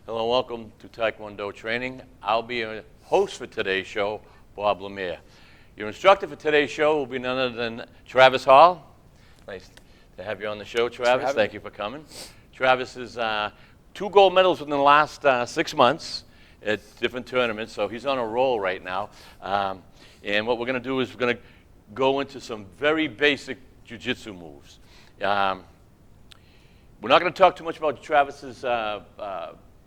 Hello and welcome to Taekwondo Training. I'll be a host for today's show, Bob Lemire. Your instructor for today's show will be none other than Travis Hall. Nice to have you on the show, Travis. Thank you for coming. Travis is 2 gold medals within the last 6 months at different tournaments, so he's on a roll right now. And what we're going to do is we're going to go into some very basic Jiu-Jitsu moves. We're not going to talk too much about Travis's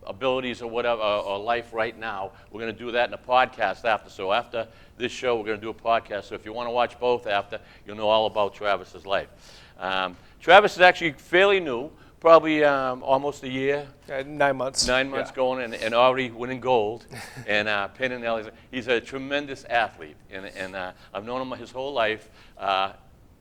abilities or whatever, or life right now. We're going to do that in a podcast after. So after this show, we're going to do a podcast. So if you want to watch both after, you'll know all about Travis's life. Travis is actually fairly new, probably almost a year. 9 months. 9 months going and already winning gold and pinning the. He's a tremendous athlete, and I've known him his whole life.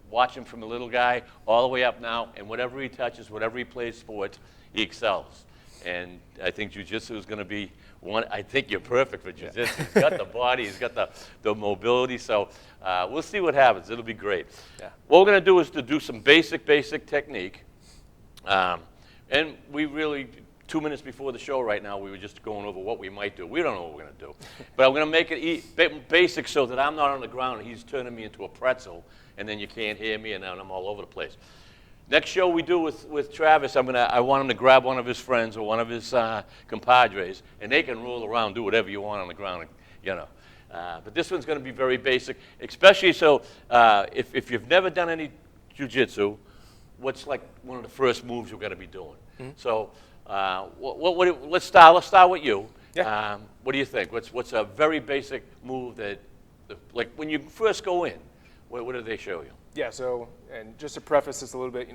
Watch him from a little guy all the way up now, and whatever he touches, whatever he plays sports, he excels. And I think Jiu-Jitsu is going to be one. I think you're perfect for Jiu-Jitsu. He's got the body, he's got the mobility. So we'll see what happens. It'll be great. Yeah. What we're going to do is to do some basic technique. And we really, 2 minutes before the show right now, we were just going over what we might do. We don't know what we're going to do. But I'm going to make it basic so that I'm not on the ground and he's turning me into a pretzel, and then you can't hear me, and then I'm all over the place. Next show we do with Travis, I want him to grab one of his friends or one of his compadres, and they can roll around, do whatever you want on the ground, you know. But this one's going to be very basic, especially so if you've never done any jiu-jitsu, what's like one of the first moves you're going to be doing. Mm-hmm. So let's start with you. Yeah. What do you think? What's a very basic move that, like when you first go in, what do they show you? Yeah, so, and just to preface this a little bit,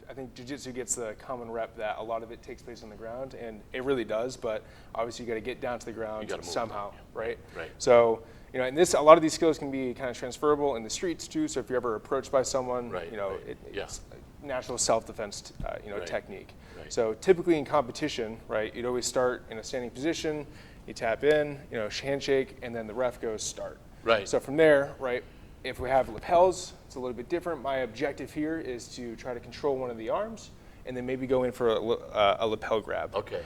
I think Jiu-Jitsu gets the common rep that a lot of it takes place on the ground, and it really does, but obviously you got to get down to the ground somehow, right? Right. So, and a lot of these skills can be kind of transferable in the streets too, so if you're ever approached by someone, it's natural self-defense, technique. Right. So typically in competition, right, you'd always start in a standing position, you tap in, handshake, and then the ref goes start. Right. So from there, right, if we have lapels, it's a little bit different. My objective here is to try to control one of the arms and then maybe go in for a lapel grab. Okay.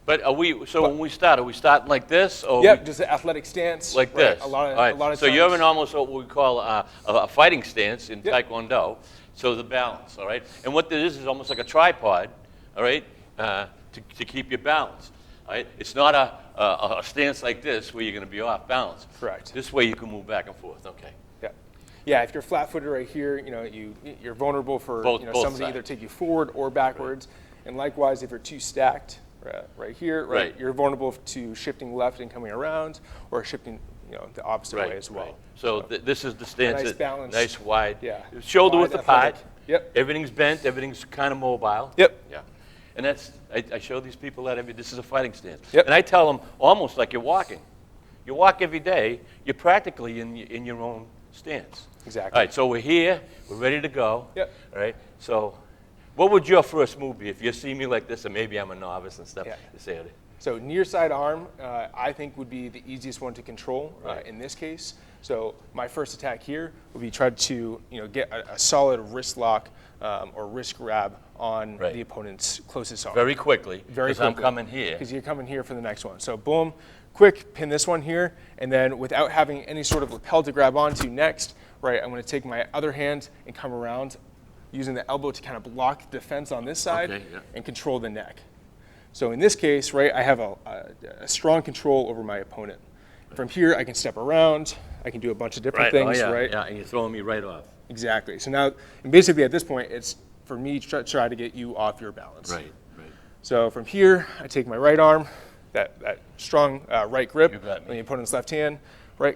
But when we start, are we starting like this? Or just an athletic stance. Like this? A lot of times. So you're in almost what we call a fighting stance in Taekwondo. So the balance, all right? And what this is almost like a tripod, all right, to keep your balance. All right? It's not a stance like this where you're going to be off balance. Correct. This way you can move back and forth. Okay. Yeah, if you're flat-footed right here, you're vulnerable for somebody to either take you forward or backwards. Right. And likewise, if you're too stacked right here, you're vulnerable to shifting left and coming around, or shifting the opposite way as well. Right. So this is the stance. Nice balance. Nice wide. Yeah. Shoulder width apart. Yep. Everything's bent. Everything's kind of mobile. Yep. Yeah. And I show these people that this is a fighting stance. Yep. And I tell them almost like you're walking. You walk every day. You're practically in your own stance. Exactly. All right, so we're here, we're ready to go. Yep. All right, so what would your first move be if you see me like this, and maybe I'm a novice and stuff? Yeah. So near side arm, I think would be the easiest one to control in this case. So my first attack here would be try to get a solid wrist lock or wrist grab on the opponent's closest arm. Very quickly, because I'm coming here. Because you're coming here for the next one. So boom, quick, pin this one here, and then without having any sort of lapel to grab onto next, I'm going to take my other hand and come around using the elbow to kind of block the defense on this side and control the neck. So in this case, I have a strong control over my opponent. From here, I can step around. I can do a bunch of different things, Yeah, and you're throwing me right off. Exactly. So now, and basically at this point, it's for me to try to get you off your balance. Right. So from here, I take my right arm, that strong right grip on the opponent's left hand,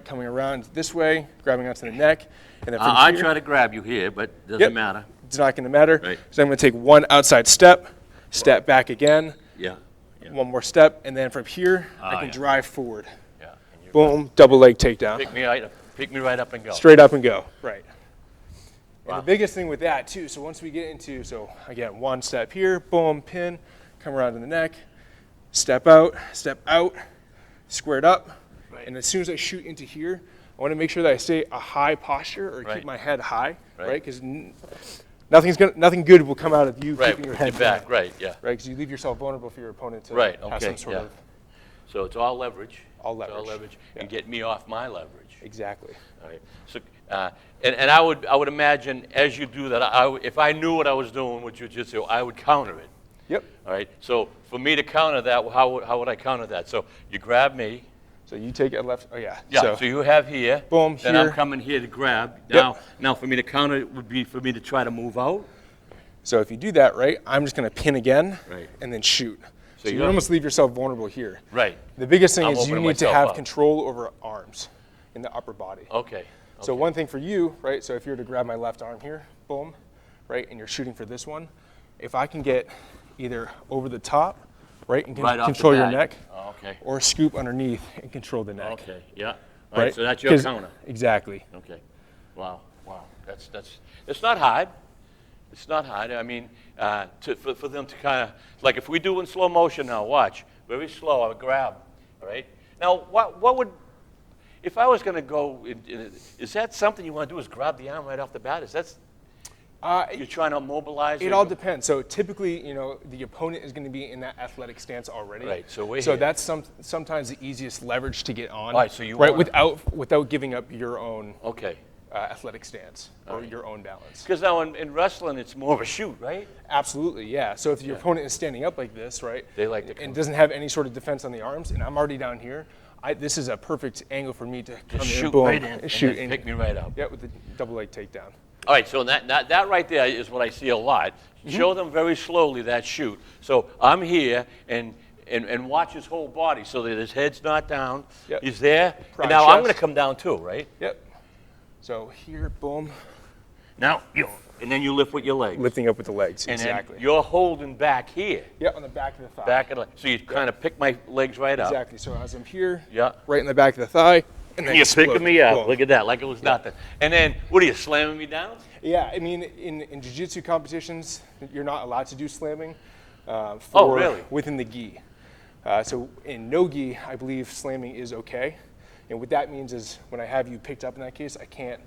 coming around this way, grabbing onto the neck, and then from I try to grab you here, but it doesn't matter. It's not going to matter. Right. So I'm going to take one outside step back again. Yeah. One more step, and then from here, I can drive forward. Yeah. Boom, double leg takedown. Pick me right up and go. Straight up and go. Right. Wow. And the biggest thing with that too, so once we get into, again, one step here, boom, pin, come around to the neck, step out, squared up. Right. And as soon as I shoot into here, I want to make sure that I stay a high posture or keep my head high, right? Because nothing good will come out of you Right, keeping your with head your back, down, right, yeah. right? Because you leave yourself vulnerable for your opponent to Right, have okay, some sort yeah. of So it's all leverage. All It's leverage, yeah. and get me off my leverage. exactly. All right. So, and I would imagine as you do that, if I knew what I was doing with jiu-jitsu, I would counter it. Yep. All right. So for me to counter that, how would I counter that? So you grab me. So you take a left. Oh yeah. Yeah. So you have here. Boom. Then here. I'm coming here to grab. Yep. Now for me to counter it would be for me to try to move out. So if you do that right, I'm just going to pin again, Right. and then shoot. So you you're- almost leave yourself vulnerable here. Right. The biggest thing I'm is you opening need to myself have up. control over arms in the upper body. Okay. So one thing for you, right? So if you were to grab my left arm here, boom, right, and you're shooting for this one, if I can get either over the top, right, and Right off the control your bat. neck, Oh, okay. or scoop underneath and control the neck. Okay. Yeah. All right. So that's your 'Cause- counter. Exactly. Okay. Wow. That's it's not hard. It's not hard. I mean, for them to kind of, like if we do in slow motion now, watch, very slow, I would grab, all right? Now, what would, if I was going to go, is that something you want to do is grab the arm right off the bat? Is that, you're trying to mobilize? It all depends. So typically, the opponent is going to be in that athletic stance already. Right, so we're So here. that's sometimes the easiest leverage to get on. All right, so you right, wanna- without giving up your own Okay. athletic stance or your own balance. Because now in wrestling, it's more of a shoot, right? Absolutely, yeah. So if your opponent is standing up like this, right, They like to come- and doesn't have any sort of defense on the arms, and I'm already down here, this is a perfect angle for me to come in, Shoot boom, right in, and shoot, and pick me right up. Yeah, with the double leg takedown. All right, so that right there is what I see a lot. Show them very slowly that shoot. So I'm here and watch his whole body so that his head's not down. Yep. He's there. Prime And now I'm chest. going to come down too, right? Yep. So here, boom, Now, and then you lift with your legs. lifting up with the legs. And Exactly. then you're holding back here. Yeah, on the back of the thigh. Back of the, so you kind of pick my legs right up. Exactly. So as I'm here, Yeah. right in the back of the thigh, and then You're explode. picking me up. Boom. Look at that, like it was nothing. And then, what are you, slamming me down? Yeah, I mean, in jiu-jitsu competitions, you're not allowed to do slamming. Oh, really? Within the gi. So in no gi, I believe slamming is okay. And what that means is when I have you picked up in that case, I can't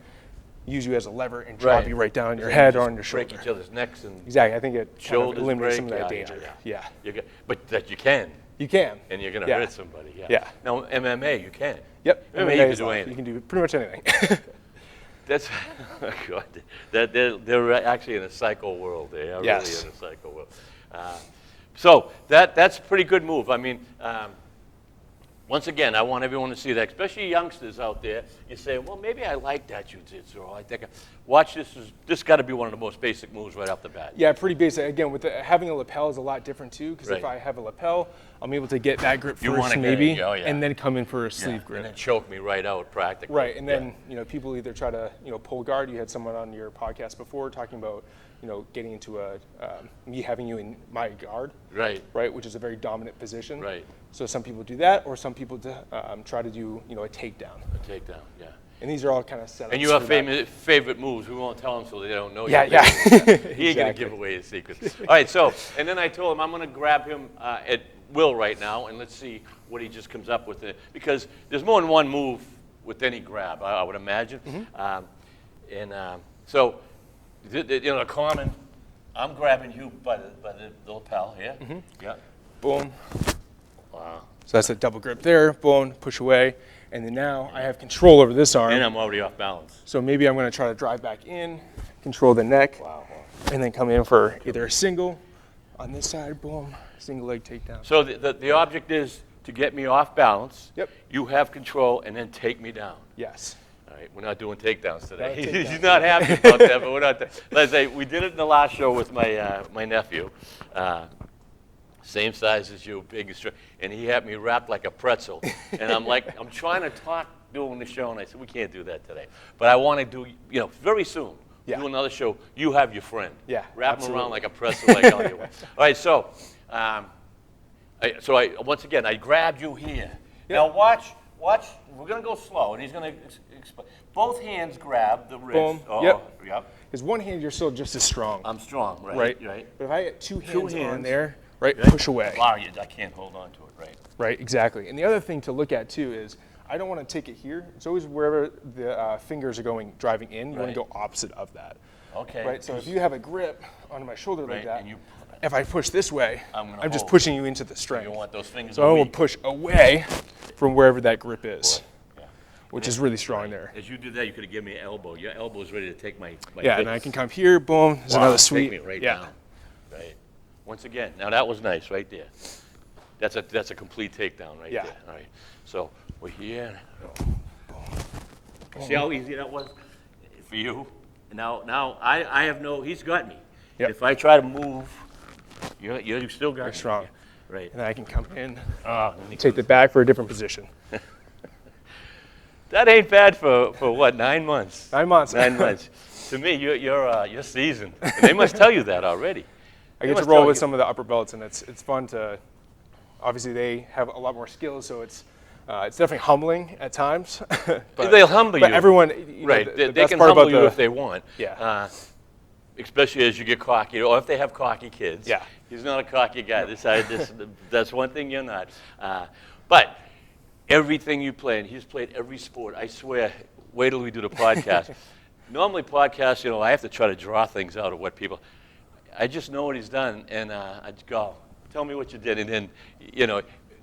use you as a lever and drop Right. you right down on your And head you or just on your shoulder. break each other's necks and Exactly. I think it kind of shoulders eliminates some of break. that Yeah, danger. yeah. Yeah. But that you can, You can. and you're going to Yeah. hurt somebody. Yeah. Yeah. Now, MMA, you can. Yep. MMA, you MMA can is do live. anything. You can do pretty much anything. That's God. They're actually in a psycho world. They are Yes. really in a psycho world. So that's a pretty good move. I mean, once again, I want everyone to see that, especially youngsters out there. You say, well, maybe I like that jiu-jitsu, or I think. Watch this. This got to be one of the most basic moves right off the bat. Yeah, pretty basic. Again, with having a lapel is a lot different too, because if Right. I have a lapel, I'm able to get that grip You first, wanna get maybe, it, oh, yeah. and then come in for a Yeah, sleeve grip. and then choke me right out practically. Right, and then Yeah. people either try to pull guard. You had someone on your podcast before talking about getting into me having you in my guard, Right. right, which is a very dominant position. Right. So some people do that, or some people try to do a takedown. A takedown. Yeah. And these are all kind of setups. And you have for that. favorite moves. We won't tell them so they don't know. Yeah, your yeah. favorite moves. He ain't gonna Exactly. give away his secrets. All right. So, and then I told him I'm gonna grab him at will right now, and let's see what he just comes up with. Because there's more than one move with any grab, I would imagine. So, the common. I'm grabbing you by the lapel here. Yeah. Boom. Wow. So that's a double grip there. Boom. Push away. And then now I have control over this arm. And I'm already off balance. So maybe I'm going to try to drive back in, control the neck, Wow. and then come in for either a single on this side, boom, single leg takedown. So the object is to get me off balance. Yep. You have control, and then take me down. Yes. All right, we're not doing takedowns today. Not takedowns. He's not happy about that, but we're not. Let's say we did it in the last show with my nephew, same size as you, big and strong, and he had me wrapped like a pretzel. And I'm like, I'm trying to talk doing the show, and I said we can't do that today. But I want to do, very soon. Yeah. Do another show. You have your friend. Yeah, Wrap him around absolutely. like a pretzel, like all you want. All right, so, once again, I grabbed you here. Now watch. We're gonna go slow, and he's gonna explain. Both hands grab the wrist. Boom. Oh, Yep. Yep. Because one hand, you're still just as strong. I'm strong, right? right. Right. But if I get two hands on hands. there, right, Right. push away. Wow, I can't hold on to it, right? Right, exactly. And the other thing to look at too is I don't want to take it here. It's always wherever the fingers are going, driving in. You want Right. to go opposite of that. Okay. Right. So if you have a grip on my shoulder like that, and if I push this way, I'm just pushing you into the strength. You don't want those fingers. So I will push away from wherever that grip is, which is really strong there. As you did that, you could have given me an elbow. Your elbow is ready to take my yeah, fist. and I can come here, boom, there's another sweep. Take me right down. Right. Once again, now that was nice right there. That's a complete takedown right there. All right. So we're here. See how easy that was for you? Now I have he's got me. Yep. If I try to move, you still got me. Strong. Yeah. Right. And then I can come in, take the back for a different position. That ain't bad for what, 9 months? 9 months. 9 months. To me, you're seasoned. And they must tell you that already. I get to roll with some of the upper belts, and it's fun to. Obviously, they have a lot more skills, so it's definitely humbling at times. but, they'll humble you. But everyone, right? The they best can part humble about you if they want. Yeah. Especially as you get cocky, or if they have cocky kids. Yeah. He's not a cocky guy. That's one thing you're not. But everything you play, and he's played every sport. I swear. Wait till we do the podcast. Normally podcasts, I have to try to draw things out of what people. I just know what he's done, and I go, tell me what you did, and then,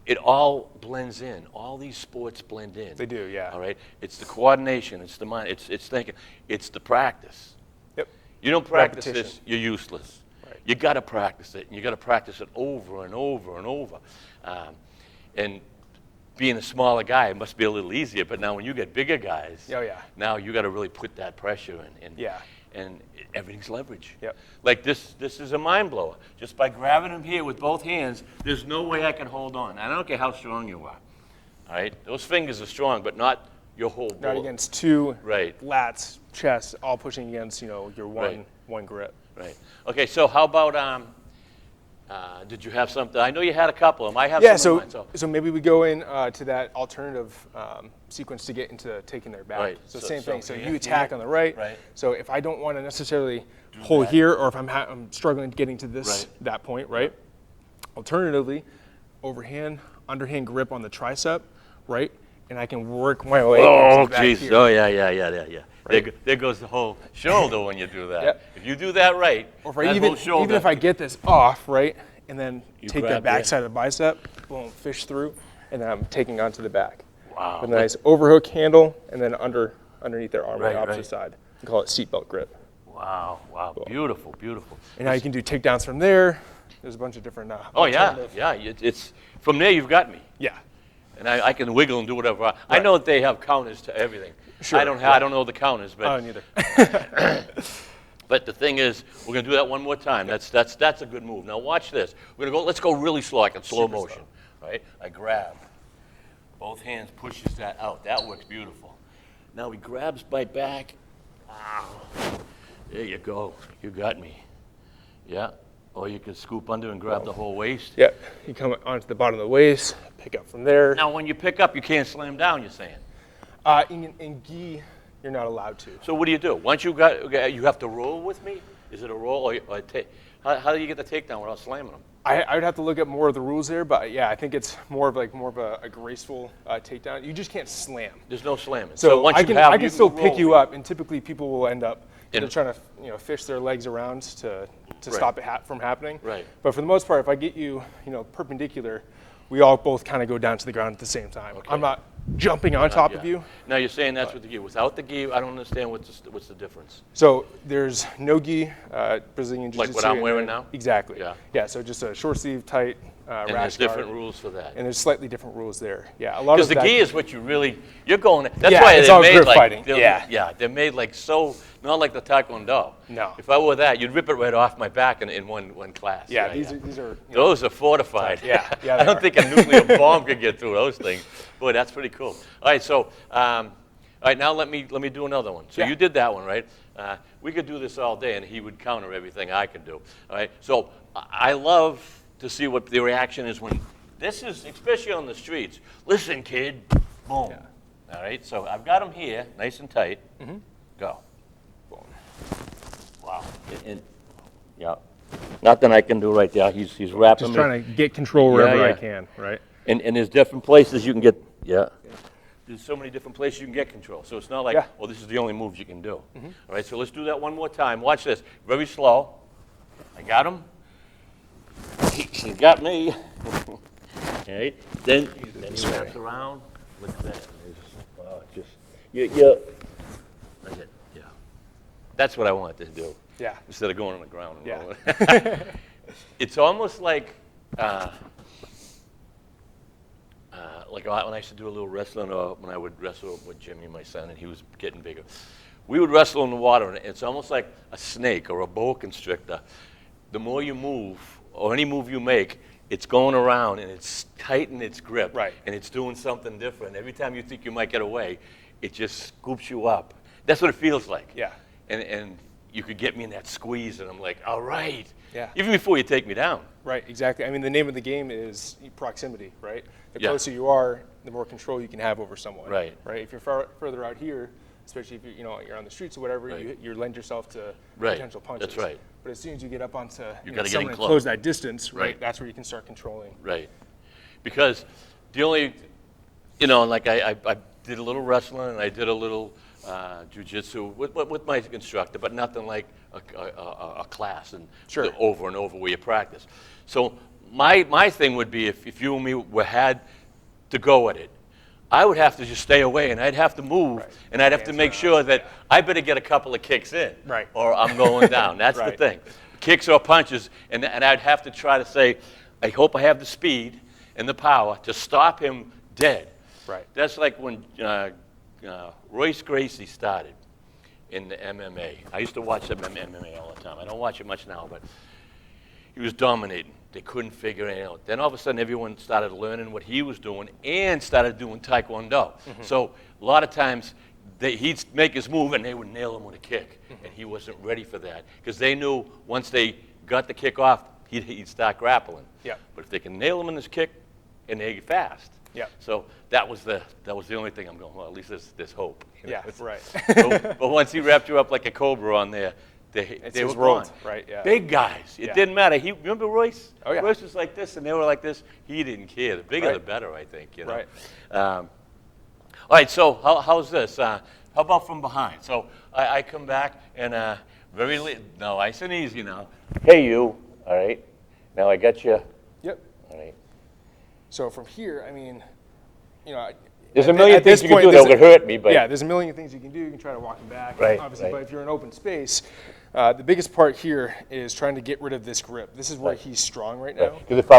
it all blends in. All these sports blend in. They do, yeah. All right. It's the coordination. It's the mind. It's thinking. It's the practice. Yep. You don't practice Repetition. this, you're useless. Right. You got to practice it, and you got to practice it over and over and over. And being a smaller guy, it must be a little easier. But now when you get bigger guys, now you got to really put that pressure in. And everything's leverage. Yep. Like this is a mind blower. Just by grabbing him here with both hands, there's no way I can hold on. I don't care how strong you are. All right, those fingers are strong, but not your whole body. Not against two Right. lats, chest, all pushing against your one grip. Right. Okay. So how about did you have something? I know you had a couple of them. I have some in mind. So maybe we go in to that alternative sequence to get into taking their back. Right. So same thing. So here, you attack on the right. Right. So if I don't want to necessarily pull here, or if I'm struggling getting to that point, right? Alternatively, overhand, underhand grip on the tricep, right? And I can work my way into the back geez. here. Oh, yeah. Right. There goes the whole shoulder when you do that. Yep. If you do that right, Or if that even whole shoulder, if I get this off, right, and then take grab that back side of the bicep, boom, fish through, and then I'm taking onto the back. Wow. With a nice overhook handle, and then underneath their arm on the opposite right. side. We call it seatbelt grip. Wow. Beautiful. And now you can do takedowns from there. There's a bunch of different. It's from there you've got me. Yeah. And I can wiggle and do whatever. I know that they have counters to everything. Sure. I don't know the counters, but I don't either. but the thing is, we're gonna do that one more time. That's a good move. Now watch this. Let's go really slow, like in slow motion. Right? I grab. Both hands pushes that out. That works beautiful. Now he grabs my back. There you go. You got me. Yeah. Or you can scoop under and grab the whole waist. Yeah. You come onto the bottom of the waist, pick up from there. Now when you pick up, you can't slam down, you're saying? In gi, you're not allowed to. So what do you do? Once you have to roll with me? Is it a roll or how do you get the takedown without slamming them? I would have to look at more of the rules there, but yeah, I think it's more of a graceful takedown. You just can't slam. There's no slamming. So once I you can still pick you roll. up, and typically people will end up trying to fish their legs around to stop it from happening. Right. But for the most part, if I get you perpendicular, we all both kind of go down to the ground at the same time. Okay. I'm not jumping on top of you. Now you're saying that's with the gi. Without the gi, I don't understand what's the difference. So there's no gi, Brazilian Jiu-Jitsu. Like what I'm wearing now? Exactly. Yeah. Yeah. So just a short sleeve, tight And rash there's different guard. rules for that. And there's slightly different rules there. Yeah. A lot Because of the gi is what you're going. That's Yeah, why it's they're all made grip like fighting. they're made like so not like the taekwondo. No. If I wore that, you'd rip it right off my back in one class. Yeah. These are. Those are fortified. Yeah, I don't think a nuclear bomb could get through those things. Boy, that's pretty cool. All right, so all right, now let me do another one. So Yeah. you did that one, right? We could do this all day, and he would counter everything I could do. All right, so I love to see what the reaction is when this is, especially on the streets. Listen, kid, boom. Yeah. All right, so I've got him here, nice and tight. Mm-hmm. Go. Boom. Wow. Yeah. Nothing I can do right there. He's wrapping Just me. trying to get control wherever Yeah. I can, right? And there's different places you can get, yeah. there's so many different places you can get control. So it's not like, Yeah. oh, this is the only moves you can do. All right, so let's do that one more time. Watch this. Very slow. I got him. He got me. All right. Then he wraps around. Look at that. Wow, just you. Like it. Yeah. That's what I want to do. Yeah. Instead of going on the ground and Yeah. rolling. It's almost like when I used to do a little wrestling, or when I would wrestle with Jimmy, my son, and he was getting bigger. We would wrestle in the water, and it's almost like a snake or a boa constrictor. The more you move, or any move you make, it's going around, and it's tighten its grip, Right. and it's doing something different. Every time you think you might get away, it just scoops you up. That's what it feels like. Yeah. And you could get me in that squeeze, and I'm like, all right. Yeah. Even before you take me down. Right, exactly. I mean, the name of the game is proximity, right? The Yeah. closer you are, the more control you can have over someone. Right. Right. If you're further out here, especially if you're on the streets or whatever, Right. you lend yourself to Right. potential punches. That's right. But as soon as you get up onto You gotta get someone in and close. close that distance, right, Right. that's where you can start controlling. Right. Because the only, like I did a little wrestling, and I did a little jiu-jitsu with my instructor, but nothing like a class and Sure. over and over where you practice. So my thing would be if you and me had to go at it, I would have to just stay away, and I'd have to move, Right. and I'd have to Hands make around. sure that I better get a couple of kicks in, Right. or I'm going down. That's the Right. thing. Kicks or punches, and I'd have to try to say, I hope I have the speed and the power to stop him dead. Right. That's like when Royce Gracie started in the MMA. I used to watch MMA all the time. I don't watch it much now, but he was dominating. They couldn't figure it out. Then all of a sudden, everyone started learning what he was doing and started doing Taekwondo. So a lot of times, he'd make his move and they would nail him with a kick, and he wasn't ready for that because they knew once they got the kick off, he'd start grappling. Yeah. But if they can nail him in his kick, and they're fast. Yeah. So that was the only thing I'm going, well, at least there's hope. Yeah, right. But once he wrapped you up like a cobra on there, they were his world, gone. right, yeah. Big guys. It Yeah. didn't matter. Remember Royce? Oh, yeah. Royce was like this, and they were like this. He didn't care. The bigger, Right. the better, I think. Right. All right, so how's this? How about from behind? So I come back, and no, nice and easy now. Hey, you. All right. Now I got you. Yep. All right. So from here, I mean, There's a million things you can do that would hurt me, but yeah, there's a million things you can do. You can try to walk him back, Right, obviously. right. But if you're in open space, the biggest part here is trying to get rid of this grip. This is where Right. he's strong right now. Because if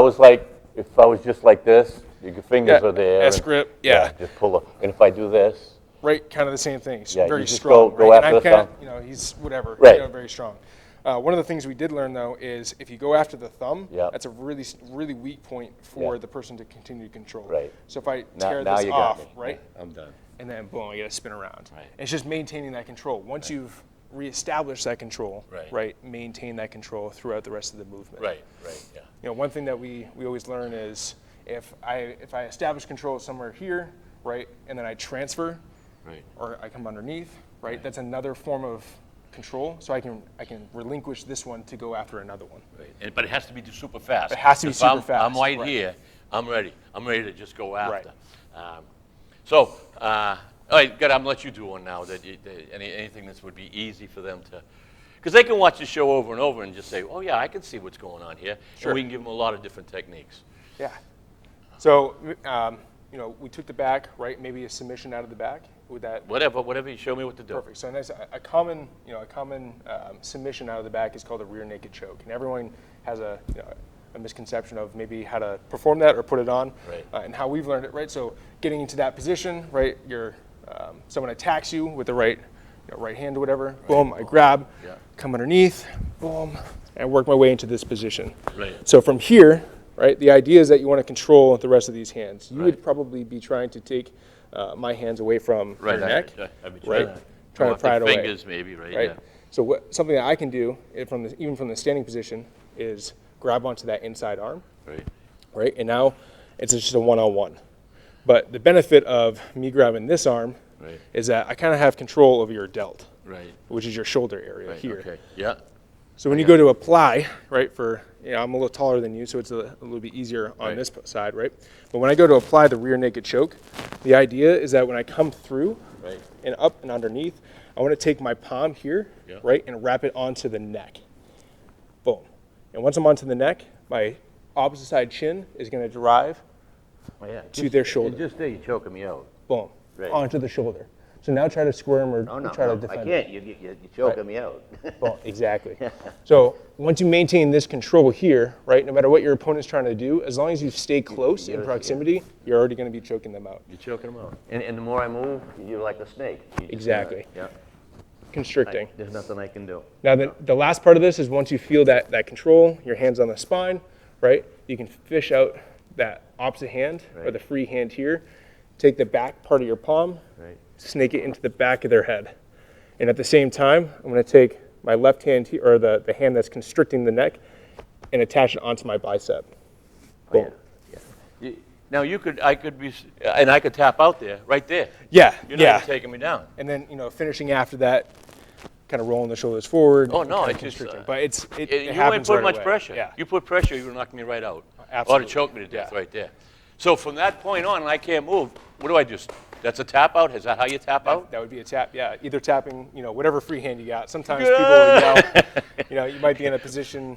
I was just like this, your fingers are there. S and- grip, yeah. Just pull up. And if I do this, Right, kind of the same thing. Yeah, Very you just strong. go right? after And the I can't, thumb. he's whatever. Right. Very strong. One of the things we did learn though is if you go after the thumb, Yeah. that's a really, really weak point for Yeah. the person to continue to control. Right. So if I now tear this you off, got me. right, I'm done. and then boom, I get a spin around. Right. It's just maintaining that control. Once you've reestablished that control, Right. maintain that control throughout the rest of the movement. Right, yeah. One thing that we always learn is if I establish control somewhere here, right, and then I transfer, Right. or I come underneath, right, that's another form of control. So I can relinquish this one to go after another one. Right. But it has to be super fast. It has to be If super fast, I'm right right. here. I'm ready. I'm ready to just go after. Right. All right, good. I'm gonna let you do one now. Anything that would be easy for them to, because they can watch the show over and over and just say, "Oh yeah, I can see what's going on here." Sure. And we can give them a lot of different techniques. Yeah. So, we took the back, right? Maybe a submission out of the back. Would that? Whatever. You show me what to do. Perfect. So a common submission out of the back is called a rear naked choke, and everyone has a misconception of maybe how to perform that or put it on, Right. And how we've learned it, right? So getting into that position, right? Someone attacks you with the right hand or whatever. Boom! I grab, Yeah. come underneath, boom, and work my way into this position. Right. So from here, right? The idea is that you want to control the rest of these hands. You would Right. probably be trying to take my hands away from your neck, I'd be right? Trying to pry it away. Fingers, maybe. Right. Right. Yeah. So something that I can do even from the standing position is grab onto that inside arm, Right. right? And now it's just a one-on-one. But the benefit of me grabbing this arm Right. is that I kind of have control over your delt, Right. which is your shoulder area Right. here. Okay. Yeah. So when you go to apply, right, I'm a little taller than you, so it's a little bit easier on this side, right? But when I go to apply the rear naked choke, the idea is that when I come through and up and underneath, I want to take my palm here, right, and wrap it onto the neck. Boom. And once I'm onto the neck, my opposite side chin is going to drive to their shoulder. Just there, you're choking me out. Boom. Onto the shoulder. So now try to squirm or try to defend. I can't. You're choking me out. Well, exactly. So once you maintain this control here, right, no matter what your opponent's trying to do, as long as you stay close in proximity, you're already going to be choking them out. You're choking them out. And the more I move, you're like a snake. Exactly. Constricting. There's nothing I can do. Now, the last part of this is once you feel that control, your hands on the spine, right, you can fish out that opposite hand or the free hand here, take the back part of your palm, snake it into the back of their head. And at the same time, I'm going to take my left hand here, or the hand that's constricting the neck, and attach it onto my bicep. Boom. Now I could tap out there, right there. Yeah, You're not even taking me down. And then, finishing after that, kind of rolling the shoulders forward. Oh, no, it's just, just, but it you happens ain't put right much away. pressure. Yeah. You put pressure, you're gonna knock me right out. Absolutely. Or to choke me to death right there. So from that point on, and I can't move, what do I just, that's a tap out? Is that how you tap out? That would be a tap, yeah. Either tapping, whatever free hand you got. Sometimes people will yell, you might be in a position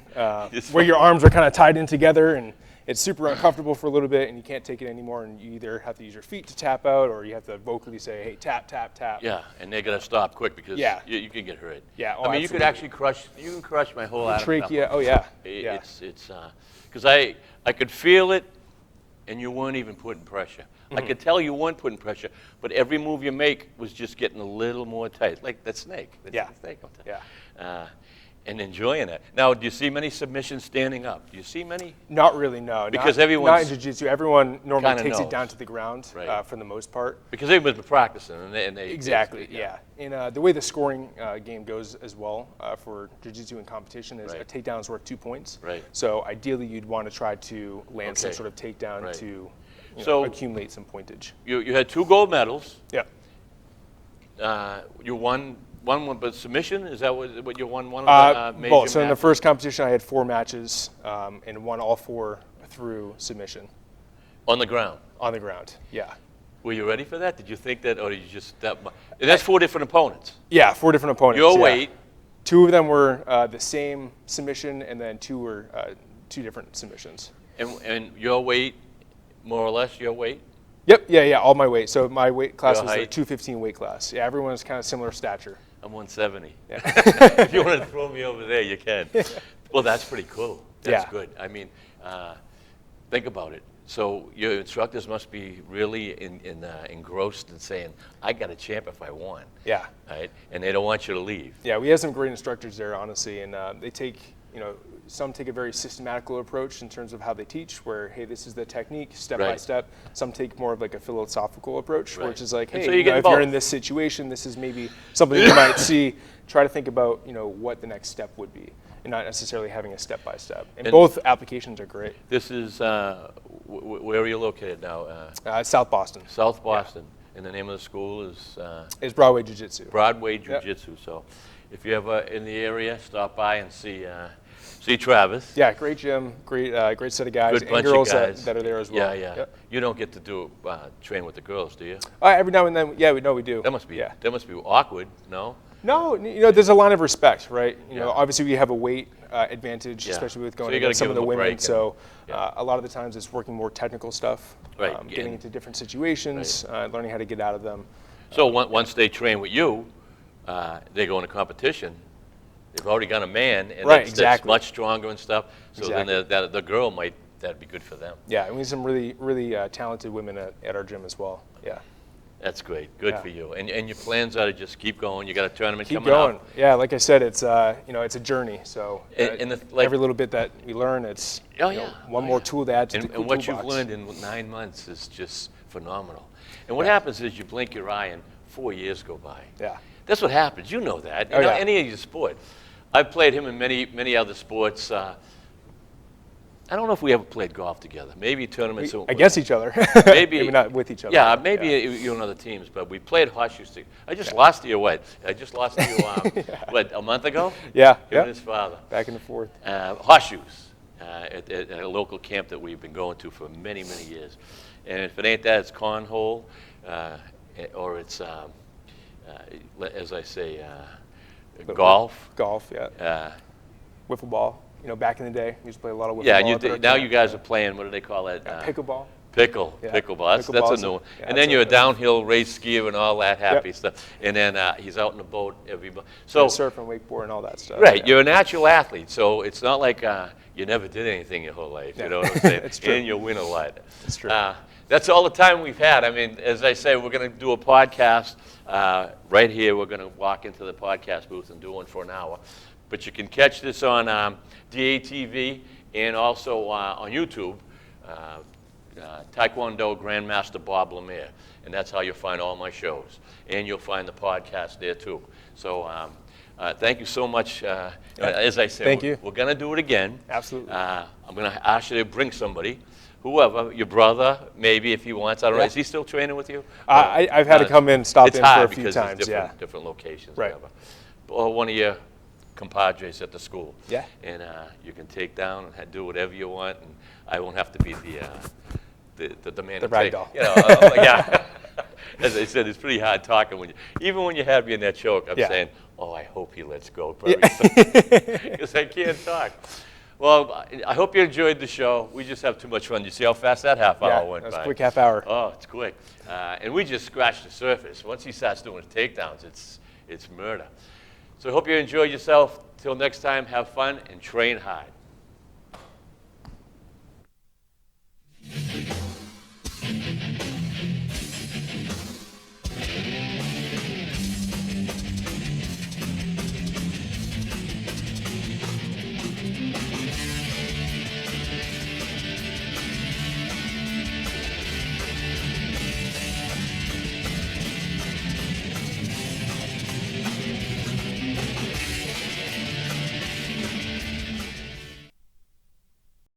where your arms are kind of tied in together and it's super uncomfortable for a little bit and you can't take it anymore and you either have to use your feet to tap out or you have to vocally say, hey, tap, tap, tap. Yeah, and they gotta stop quick because you can get hurt. Yeah, I mean, you could actually crush my whole trachea, oh yeah. It's because I could feel it and you weren't even putting pressure. I could tell you weren't putting pressure, but every move you make was just getting a little more tight, like that snake. And enjoying it. Now, do you see many submissions standing up? Do you see many? Not really, no. Because not everyone's in jiu-jitsu. Everyone normally takes knows. it down to the ground for the most part. Because they've been practicing and they exactly, And the way the scoring game goes as well for jiu-jitsu in competition is a takedown is worth 2 points. Right. So ideally, you'd want to try to land some sort of takedown to accumulate some pointage. You had 2 gold medals. Yeah. You won one, but submission? Is that what you won? One of the major both. So in the matches? first competition, I had 4 matches and won all 4 through submission. On the ground? On the ground, yeah. Were you ready for that? Did you think that, or did you just and that's 4 different opponents? Yeah, 4 different opponents. Your weight? 2 of them were the same submission, and then 2 were 2 different submissions. And your weight, more or less your weight? Yep, yeah, all my weight. So my weight class Your was the height? 215 weight class. Yeah, everyone's kind of similar stature. I'm 170. Yeah. If you want to throw me over there, you can. Well, that's pretty cool. That's good. I mean, think about it. So your instructors must be really engrossed in saying, I got a champ if I won. Yeah. Right? And they don't want you to leave. Yeah, we have some great instructors there, honestly, and they take, some take a very systematical approach in terms of how they teach, where, hey, this is the technique, step by step. Some take more of like a philosophical approach, which is like, hey, so if you're in this situation, this is maybe something you might see. Try to think about, what the next step would be, and not necessarily having a step by step. And both applications are great. This is, where are you located now? South Boston. South Boston. And the name of the school is? It's Broadway Jiu-Jitsu. Broadway Jiu-Jitsu. So if you're ever in the area, stop by and see Travis. Yeah, great gym, great set of guys Good and bunch girls of guys. that are there as well. Yeah. Yep. You don't get to do train with the girls, do you? Every now and then, we do. That must be awkward, no? No, there's a line of respect, right? Obviously we have a weight advantage, especially with going against some of the women. So a lot of the times it's working more technical stuff, getting into different situations, learning how to get out of them. So once they train with you, they go into competition. They've already got a man, and that's much stronger and stuff. So then the girl that'd be good for them. Yeah, and we have some really, really talented women at our gym as well. Yeah. That's great. Good for you. And your plans are to just keep going. You got a tournament coming up. Keep going. Yeah, like I said, it's it's a journey. So every little bit that we learn, it's one more tool to add to the toolbox. And what you've learned in 9 months is just phenomenal. And what happens is you blink your eye and 4 years go by. Yeah. That's what happens. You know that. Any of your sport. I've played him in many other sports. I don't know if we ever played golf together. Maybe tournaments. Against each other. Maybe, Maybe not with each other. Yeah, maybe you on other teams, but we played horseshoes together. I just lost to you, what? I just lost to you, what, a month ago? Yeah. Him and his father. Back in the fourth. Horseshoes at a local camp that we've been going to for many, many years. And if it ain't that, it's cornhole, or it's, as I say, golf. Golf, yeah. Wiffle ball. You know, back in the day, we used to play a lot of wiffle Yeah, ball. and now you guys are playing, what do they call it? Pickleball. Pickleball. Yeah. That's Pickleball's a new one. yeah, And then you're a that's downhill race skier and all that happy stuff. And then he's out in the boat So surfing, wakeboard, and all that stuff. right, yeah. you're a natural athlete, so it's not like you never did anything your whole life. You know what I'm saying? It's true. And you'll win a lot. It's true. That's all the time we've had. I mean, as I say, we're going to do a podcast right here. We're going to walk into the podcast booth and do one for an hour. But you can catch this on DATV and also on YouTube, Taekwondo Grandmaster Bob Lemire. And that's how you'll find all my shows. And you'll find the podcast there too. So thank you so much. As I said, Thank you. We're going to do it again. Absolutely. I'm going to ask you to bring somebody. Whoever, your brother, maybe if he wants. I don't know. Is he still training with you? I've had to come in, stop in for a few because times. It's Yeah. different locations. Right. Whatever. Or one of your compadres at the school. Yeah. And you can take down and do whatever you want, and I won't have to be the man The to rag take. doll. You know, yeah. As I said, it's pretty hard talking even when you had me in that choke. I'm saying, oh, I hope he lets go, because I can't talk. Well, I hope you enjoyed the show. We just have too much fun. You see how fast that half hour went that was by? a quick half hour. Oh, it's quick. And we just scratched the surface. Once he starts doing the takedowns, it's murder. So I hope you enjoyed yourself. Till next time, have fun and train hard.